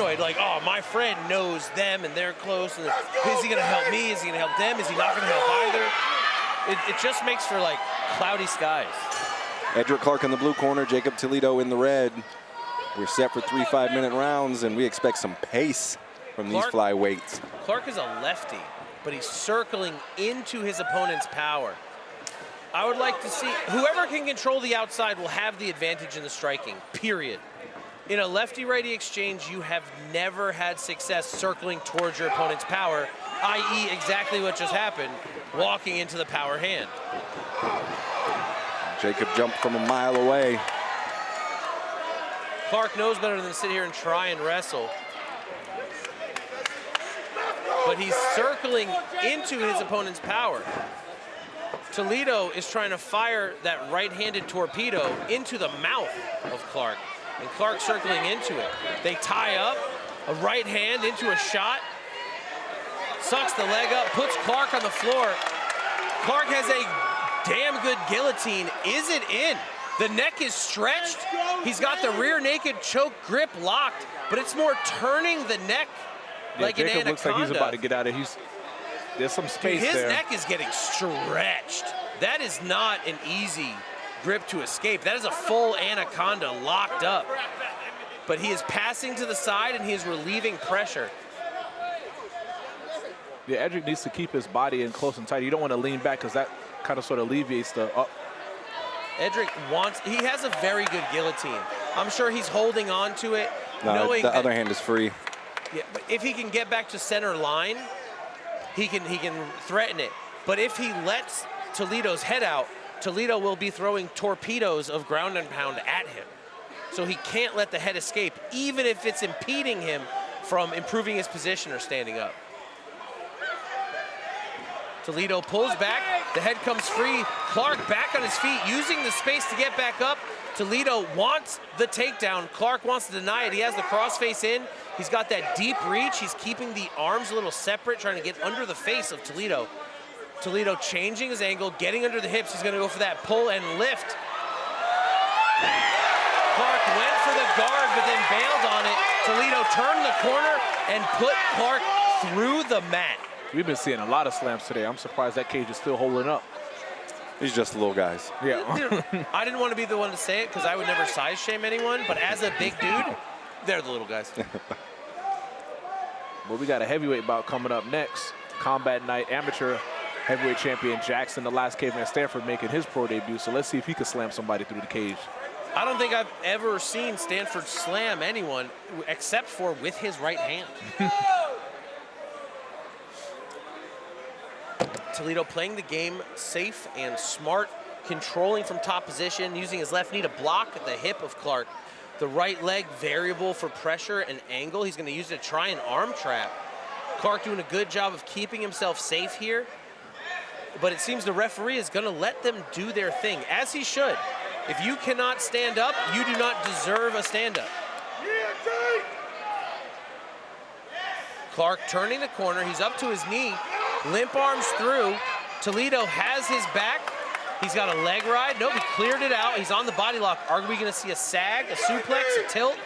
paranoid, like, oh, my friend knows them and they're close. And is he gonna help me? Is he gonna help them? Is he not gonna help either? It just makes for like cloudy skies. Eddrick Clark in the blue corner, Jacob Toledo in the red. We're set for 3 5-minute rounds, and we expect some pace from these flyweights. Clark is a lefty, but he's circling into his opponent's power. I would like to see, whoever can control the outside will have the advantage in the striking, period. In a lefty-righty exchange, you have never had success circling towards your opponent's power, i.e. exactly what just happened, walking into the power hand. Jacob jumped from a mile away. Clark knows better than to sit here and try and wrestle. But he's circling into his opponent's power. Toledo is trying to fire that right-handed torpedo into the mouth of Clark. And Clark circling into it. They tie up, a right hand into a shot. Sucks the leg up, puts Clark on the floor. Clark has a damn good guillotine. Is it in? The neck is stretched. He's got the rear naked choke grip locked, but it's more turning the neck like an anaconda. Looks like he's about to get out of it. There's some space there. His neck is getting stretched. That is not an easy grip to escape. That is a full anaconda locked up. But he is passing to the side and he is relieving pressure. Yeah, Eddrick needs to keep his body in close and tight. You don't want to lean back because that kind of sort of alleviates the up. Eddrick he has a very good guillotine. I'm sure he's holding on to it, no, knowing the other hand is free. Yeah, but if he can get back to center line, he can threaten it. But if he lets Toledo's head out, Toledo will be throwing torpedoes of ground and pound at him. So he can't let the head escape, even if it's impeding him from improving his position or standing up. Toledo pulls back, the head comes free. Clark back on his feet, using the space to get back up. Toledo wants the takedown. Clark wants to deny it. He has the crossface in. He's got that deep reach. He's keeping the arms a little separate, trying to get under the face of Toledo. Toledo changing his angle, getting under the hips. He's gonna go for that pull and lift. Clark went for the guard, but then bailed on it. Toledo turned the corner and put Clark through the mat. We've been seeing a lot of slams today. I'm surprised that cage is still holding up. These just little guys. Yeah. I didn't want to be the one to say it because I would never size shame anyone, but as a big dude, they're the little guys. Well, we got a heavyweight bout coming up next. Combat Night amateur heavyweight champion Jackson, the last caveman Stanford, making his pro debut. So let's see if he can slam somebody through the cage. I don't think I've ever seen Stanford slam anyone except for with his right hand. Toledo playing the game safe and smart, controlling from top position, using his left knee to block at the hip of Clark. The right leg variable for pressure and angle. He's gonna use it to try an arm trap. Clark doing a good job of keeping himself safe here, but it seems the referee is gonna let them do their thing, as he should. If you cannot stand up, you do not deserve a stand-up. Clark turning the corner, he's up to his knee, limp arms through. Toledo has his back. He's got a leg ride. Nope, he cleared it out. He's on the body lock. Are we gonna see a sag, a suplex, a tilt?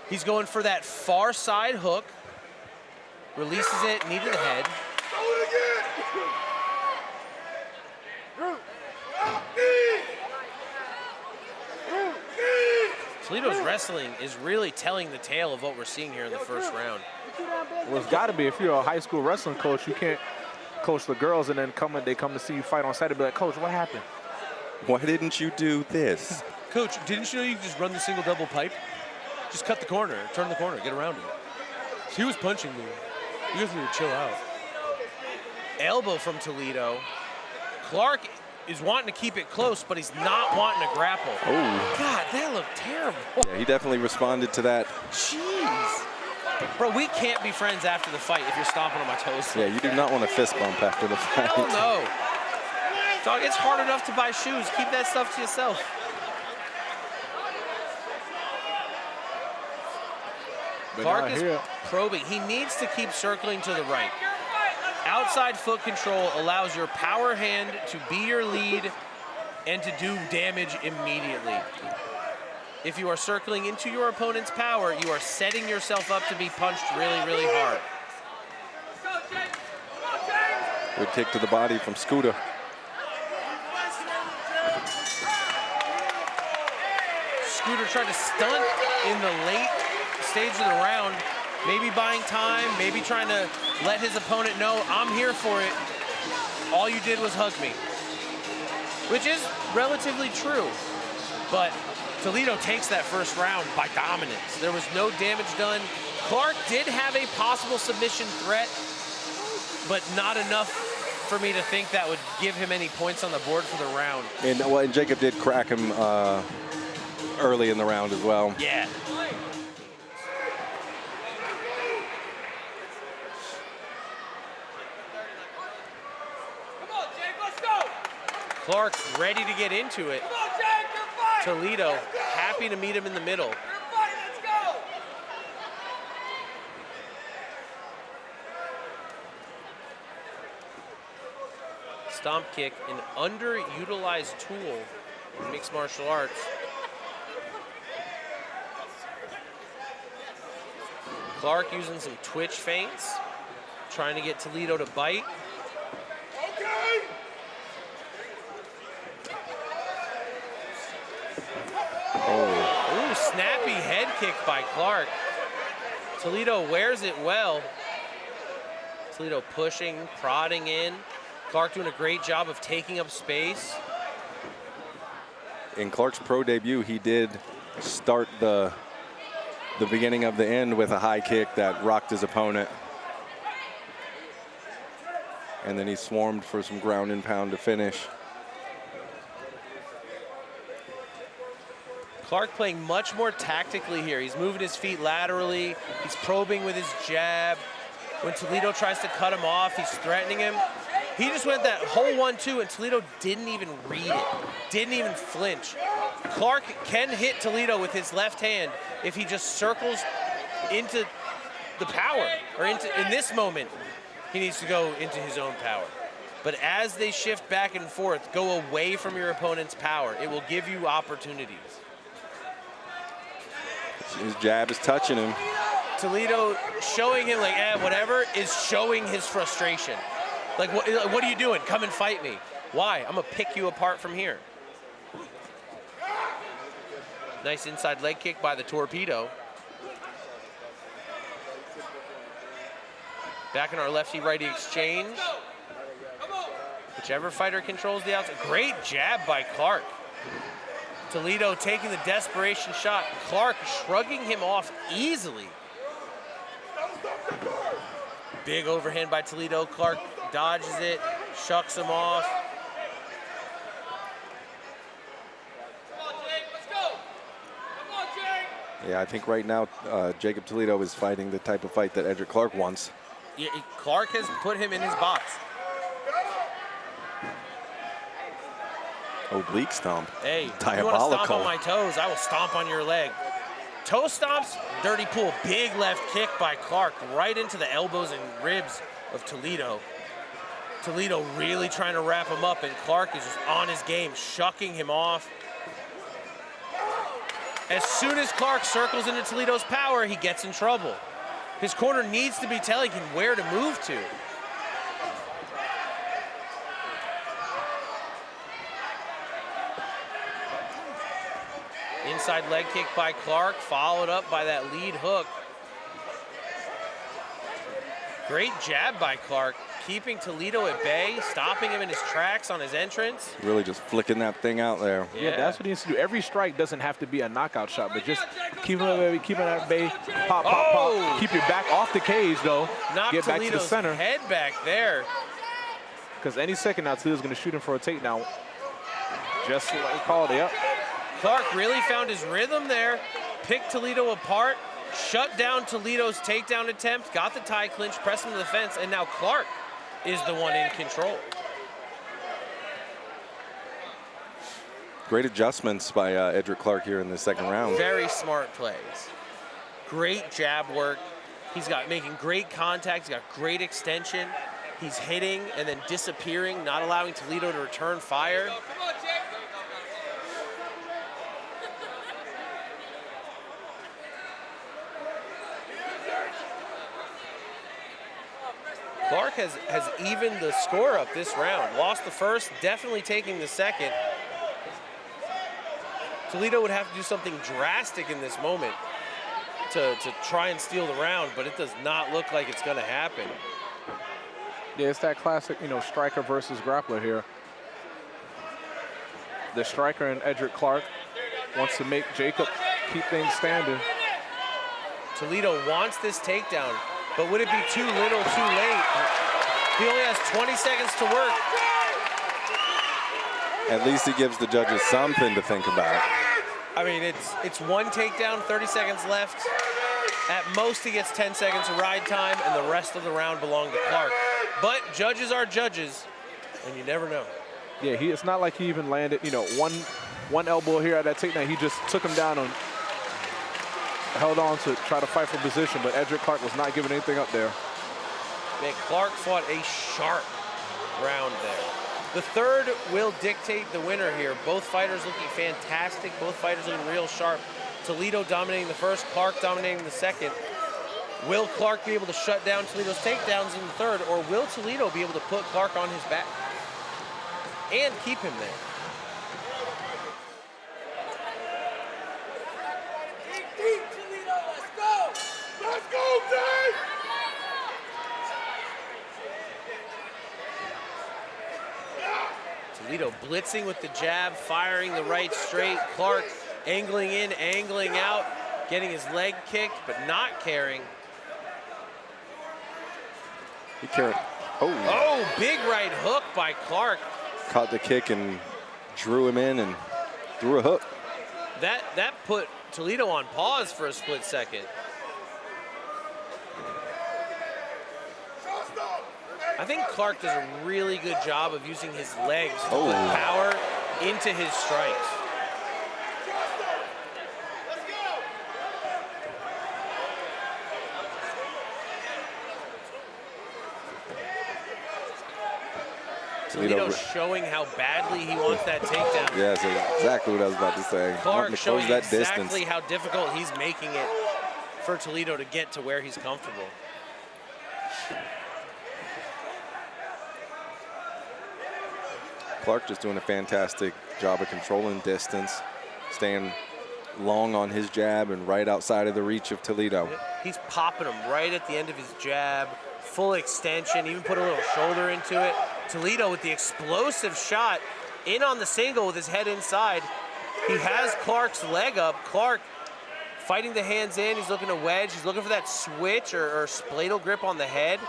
He's going for that far side hook. Releases it, knee to the head. Toledo's wrestling is really telling the tale of what we're seeing here in the first round. Well, it's got to be. If you're a high school wrestling coach, you can't coach the girls and then they come to see you fight on Saturday and be like, Coach, what happened? Why didn't you do this? Coach, didn't you know you could just run the single double pipe? Just cut the corner, turn the corner, get around it. He was punching me. You guys need to chill out. Elbow from Toledo. Clark is wanting to keep it close, but he's not wanting to grapple. Oh. God, that looked terrible. Yeah, he definitely responded to that. Jeez. Bro, we can't be friends after the fight if you're stomping on my toes. Yeah, you do not want a fist bump after the fight. Hell no. Dog, it's hard enough to buy shoes. Keep that stuff to yourself. Clark is probing. He needs to keep circling to the right. Outside foot control allows your power hand to be your lead and to do damage immediately. if you are circling into your opponent's power, you are setting yourself up to be punched really, really hard. Good kick to the body from Scooter. Scooter tried to stunt in the late stage of the round, maybe buying time, maybe trying to let his opponent know, I'm here for it. All you did was hug me, which is relatively true. But Toledo takes that first round by dominance. There was no damage done. Clark did have a possible submission threat, but not enough for me to think that would give him any points on the board for the round. And Jacob did crack him early in the round as well. Yeah. Come on, Jake, let's go. Clark ready to get into it. Come on, Jake, you're fine. Toledo happy to meet him in the middle. You're fine, let's go. Stomp kick, an underutilized tool in mixed martial arts. Clark using some twitch feints, trying to get Toledo to bite. Okay. Ooh, snappy head kick by Clark. Toledo wears it well. Toledo pushing, prodding in. Clark doing a great job of taking up space. In Clark's pro debut, he did start the beginning of the end with a high kick that rocked his opponent. And then he swarmed for some ground and pound to finish. Clark playing much more tactically here. He's moving his feet laterally. He's probing with his jab. When Toledo tries to cut him off, he's threatening him. He just went that whole 1-2 and Toledo didn't even read it, didn't even flinch. Clark can hit Toledo with his left hand if he just circles into the power, or in this moment, he needs to go into his own power. But as they shift back and forth, go away from your opponent's power. It will give you opportunities. His jab is touching him. Toledo showing him like, whatever, is showing his frustration. Like, what are you doing? Come and fight me. Why? I'm gonna pick you apart from here. Nice inside leg kick by the Torpedo. Back in our lefty-righty exchange. Whichever fighter controls the outside. Great jab by Clark. Toledo taking the desperation shot. Clark shrugging him off easily. Big overhand by Toledo. Clark dodges it, shucks him off. Come on, Jake, let's go. Come on, Jake. Yeah, I think right now Jacob Toledo is fighting the type of fight that Eddrick Clark wants. Yeah, Clark has put him in his box. Oblique stomp. Hey, diabolical. If you want to stomp on my toes, I will stomp on your leg. Toe stomps, dirty pool. Big left kick by Clark right into the elbows and ribs of Toledo. Toledo really trying to wrap him up, and Clark is just on his game, shucking him off. As soon as Clark circles into Toledo's power, he gets in trouble. His corner needs to be telling him where to move to. Inside leg kick by Clark, followed up by that lead hook. Great jab by Clark, keeping Toledo at bay, stopping him in his tracks on his entrance. Really just flicking that thing out there. Yeah, that's what he needs to do. Every strike doesn't have to be a knockout shot, but just keep him at bay, pop, pop, pop. Keep your back off the cage, though. Knock Get back to the Toledo's center. head back there. Because any second now, Toledo's going to shoot him for a takedown. Just like we called it. Yep. Clark really found his rhythm there, picked Toledo apart, shut down Toledo's takedown attempt, got the tie clinch, pressed him to the fence, and now Clark is the one in control. Great adjustments by Eddrick Clark here in the second round. Very smart plays. Great jab work. He's got making great contact. He's got great extension. He's hitting and then disappearing, not allowing Toledo to return fire. Come on, Jake. Clark has evened the score up this round. Lost the first, definitely taking the second. Toledo would have to do something drastic in this moment to try and steal the round, but it does not look like it's going to happen. Yeah, it's that classic, you know, striker versus grappler here. The striker in Eddrick Clark wants to make Jacob keep things standing. Toledo wants this takedown, but would it be too little, too late? He only has 20 seconds to work. At least he gives the judges something to think about. I mean, it's one takedown, 30 seconds left. At most, he gets 10 seconds of ride time, and the rest of the round belonged to Clark. But judges are judges, and you never know. Yeah, it's not like he even landed, you know, one elbow here at that takedown. He just took him down and held on to try to fight for position, but Eddrick Clark was not giving anything up there. Man, Clark fought a sharp round there. The third will dictate the winner here. Both fighters looking fantastic. Both fighters looking real sharp. Toledo dominating the first, Clark dominating the second. Will Clark be able to shut down Toledo's takedowns in the third, or will Toledo be able to put Clark on his back and keep him there? Toledo, let's go! Let's go, Dave! Toledo blitzing with the jab, firing the right straight. Clark angling in, angling out, getting his leg kicked, but not caring. He carried. Oh, big right hook by Clark. Caught the kick and drew him in and threw a hook. That put Toledo on pause for a split second. I think Clark does a really good job of using his legs to put power into his strikes. Toledo showing how badly he wants that takedown. Yeah, that's exactly what I was about to say. Clark showing that exactly distance. how difficult he's making it for Toledo to get to where he's comfortable. Clark just doing a fantastic job of controlling distance, staying long on his jab and right outside of the reach of Toledo. He's popping him right at the end of his jab, full extension, even put a little shoulder into it. Toledo with the explosive shot in on the single with his head inside. He has Clark's leg up. Clark fighting the hands in. He's looking to wedge. He's looking for that switch or spladle grip on the head.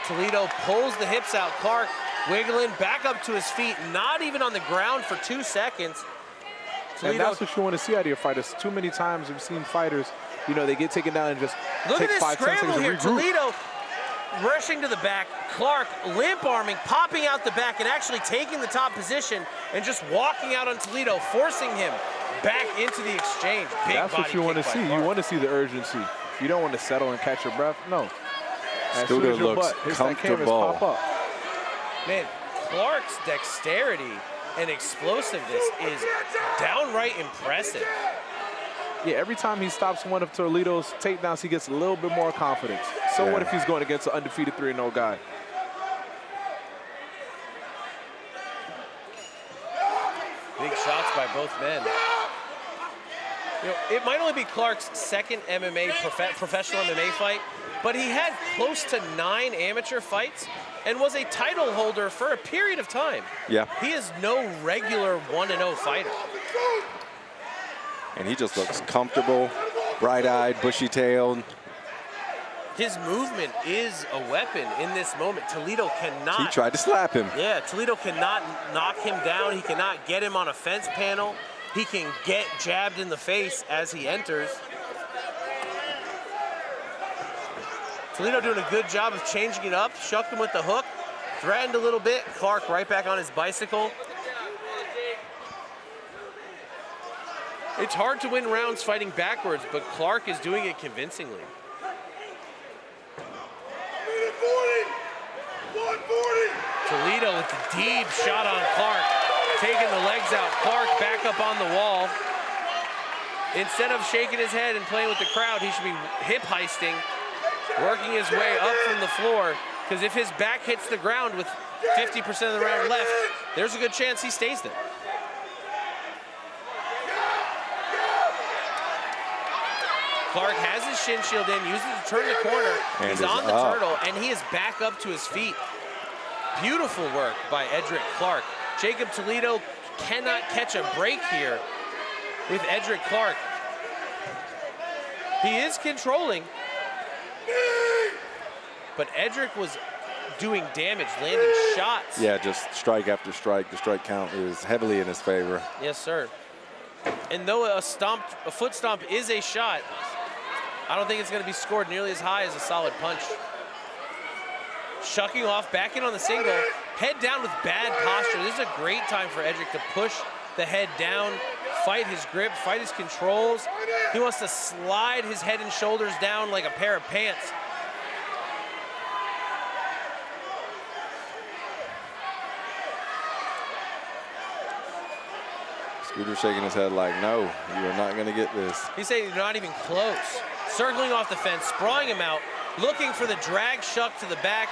Toledo pulls the hips out. Clark wiggling back up to his feet, not even on the ground for 2 seconds. Toledo, and that's what you want to see out of your fighters. Too many times we've seen fighters, you know, they get taken down and just take 5-10 seconds to regroup. Toledo rushing to the back, Clark limp arming, popping out the back and actually taking the top position and just walking out on Toledo, forcing him back into the exchange. Big That's what you want to see. You want to see the urgency. You don't want to settle and catch your breath. No. As soon as your butt hits that canvas, pop up. Man, Clark's dexterity and explosiveness is downright impressive. Yeah, every time he stops one of Toledo's takedowns, he gets a little bit more confidence. So what if he's going against an undefeated 3-0 guy? Big shots by both men. You know, it might only be Clark's second professional MMA fight, but he had close to 9 amateur fights and was a title holder for a period of time. Yeah. He is no regular 1-0 fighter. And he just looks comfortable, bright-eyed, bushy-tailed. His movement is a weapon in this moment. Toledo cannot. He tried to slap him. Yeah, Toledo cannot knock him down. He cannot get him on a fence panel. He can get jabbed in the face as he enters. Toledo doing a good job of changing it up, shucked him with the hook, threatened a little bit. Clark right back on his bicycle. It's hard to win rounds fighting backwards, but Clark is doing it convincingly. 140! Toledo with the deep shot on Clark, taking the legs out. Clark back up on the wall. Instead of shaking his head and playing with the crowd, he should be hip heisting, working his way up from the floor, Because if his back hits the ground with 50% of the round left, there's a good chance he stays there. Clark has his shin shield in, uses it to turn the corner. And he's on the turtle, and he is back up to his feet. Beautiful work by Eddrick Clark. Jacob Toledo cannot catch a break here with Eddrick Clark. He is controlling, but Eddrick was doing damage, landing shots. Yeah, just strike after strike. The strike count is heavily in his favor. Yes, sir. And though a foot stomp is a shot, I don't think it's going to be scored nearly as high as a solid punch. Shucking off, back in on the single. Head down with bad posture. This is a great time for Eddrick to push the head down, fight his grip, fight his controls. He wants to slide his head and shoulders down like a pair of pants. Scooter shaking his head like, no, you are not going to get this. He's saying you're not even close. Circling off the fence, sprawling him out, looking for the drag shuck to the back.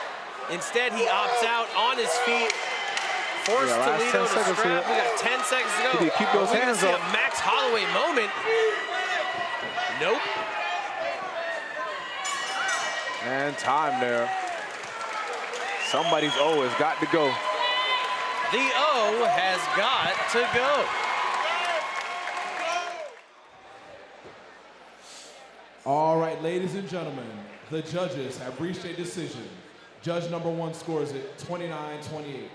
Instead, he opts out on his feet. Forced Toledo to scrap. Here. We got 10 seconds to go. Did he keep those hands up? A Max Holloway moment. Nope. And time there. Somebody's O has got to go. The O has got to go. All right, ladies and gentlemen, the judges have reached a decision. Judge number 1 scores it 29-28.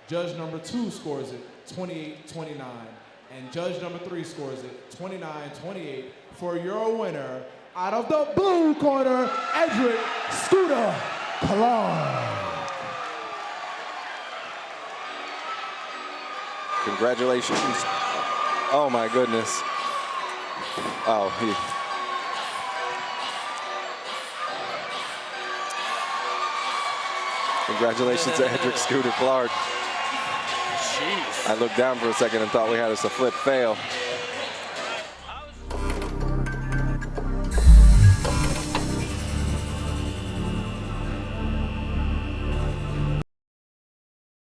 Judge number 2 scores it 28-29. And judge number 3 scores it 29-28 for your winner out of the blue corner, Eddrick Scooter Clark. Congratulations. Oh my goodness. Oh, congratulations to Eddrick Scooter Clark. Jeez. I looked down for a second and thought we had us a flip fail.